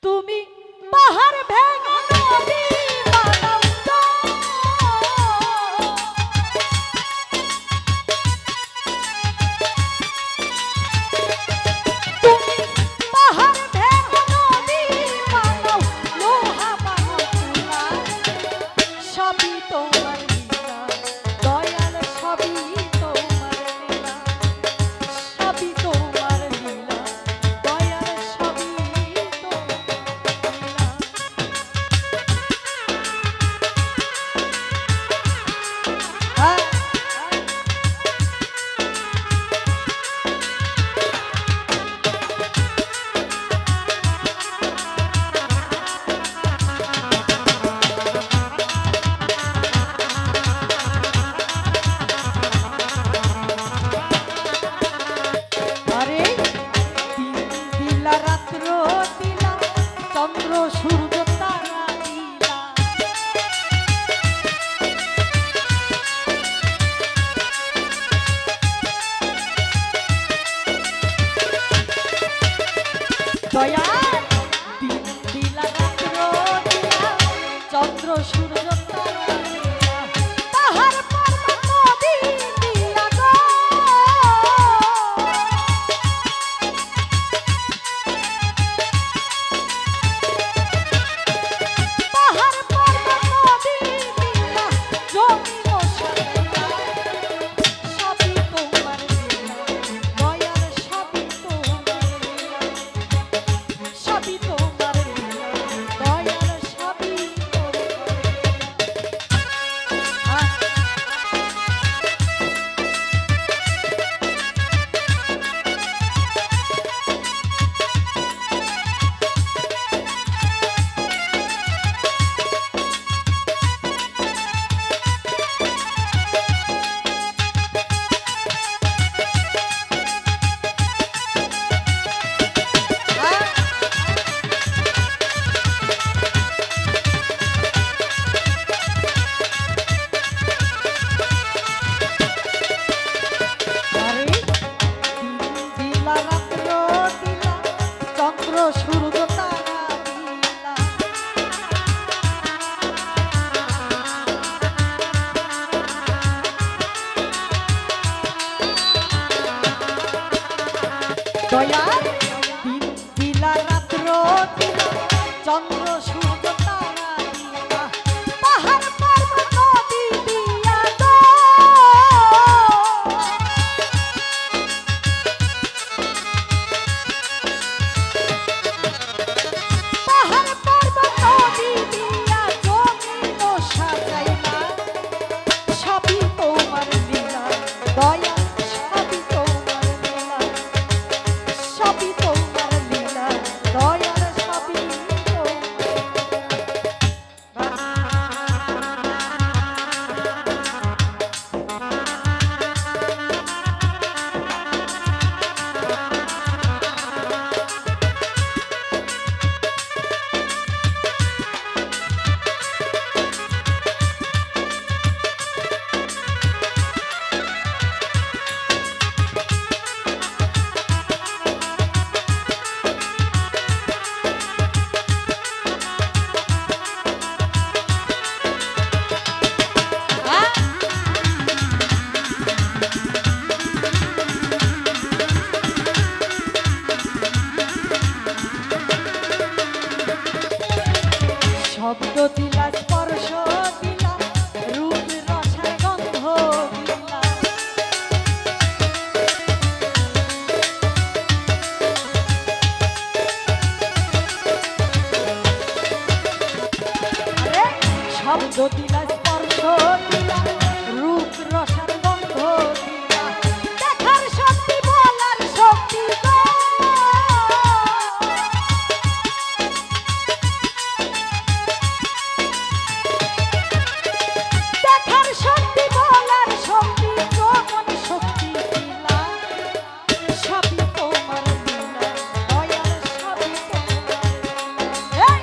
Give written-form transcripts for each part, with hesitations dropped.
তুমি পাহাড় ভেঙে নদী বানাও তো, তুমি পাহাড় ভেঙে নদী বানাও, লোহা বানাও তুলা, সবই তোমার লীলা দয়াল, সবই তোমার লীলা, সবই তোমার লীলা দয়াল, সবই তোমার আরে দিন দিলা রাত্র দিলা, চন্দ্র সূর্য তারা দিলা, দয়াল দিন দিলা রাত্র দিলা, চন্দ্র সূর্য তারা দিলা, পাহাড় পর্বত নদী দিলা গো, পাহাড় পর্বত নদী দিলা, জমিন সাজাইলা, সবই তোমার লীলা দয়াল, সবই তোমার লীলা, সবই তোমার লীলা দয়াল, সবই তোমার আরে দিন দিলা রাত্র দিলা, চন্দ্র সূর্য তারা দিলা, দয়াল দিন দিলা রাত্র দিলা, চন্দ্র সূর্য তারা দিলা, পাহাড় পর্বত নদী দিয়া গো, পাহাড় পর্বত নদী দিয়া, জমিন সাজাইলা, সবই তোমার লীলা দয়াল, সবই তোমার লীলা, সবই তোমার লীলা দয়াল, সবই শব্দ দিলা, স্পর্শ দিলা, রূপ রসের গন্ধ দিলা, আরে শব্দ দিলা, স্পর্শ দিলা, রূপ রসের গন্ধ দিলা, দেখার শক্তি বলার শক্তি গো, দেখার শক্তি বলার শক্তি, যখন শক্তি দিলা, সবই তোমার লীলা দয়াল, সবই তোমার লীলা,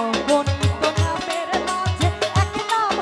অগণিত নামের মাঝে এক নাম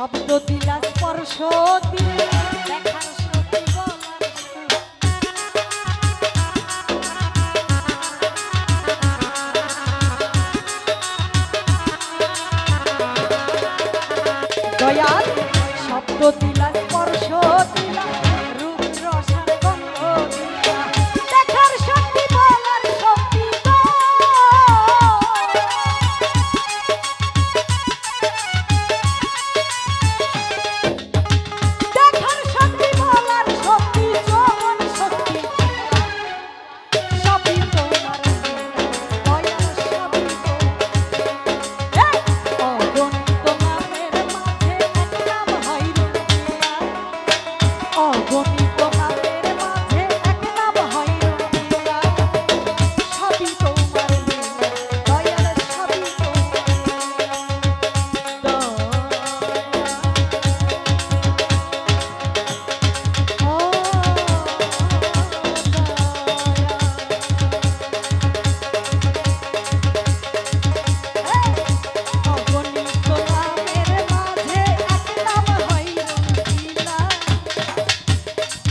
শব্দ দিলা স্পর্শ দিলা দেখার শক্তি বলার দয়াল শব্দ দিলা স্পর্শ দিলা রূপ রসার গন্ধ দিলা দেখার শক্তি বলার শক্তি দেখার শক্তি বলার শক্তি যৌবন শক্তি সবই তোমার দয়াল সবই অগণিত নামের মাঝে এক নাম হয় রুকিয়া অগণিত নামের মাঝে এক নাম হয় রুকিয়া সবই তোমার দয়াল সবই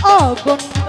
অগণিত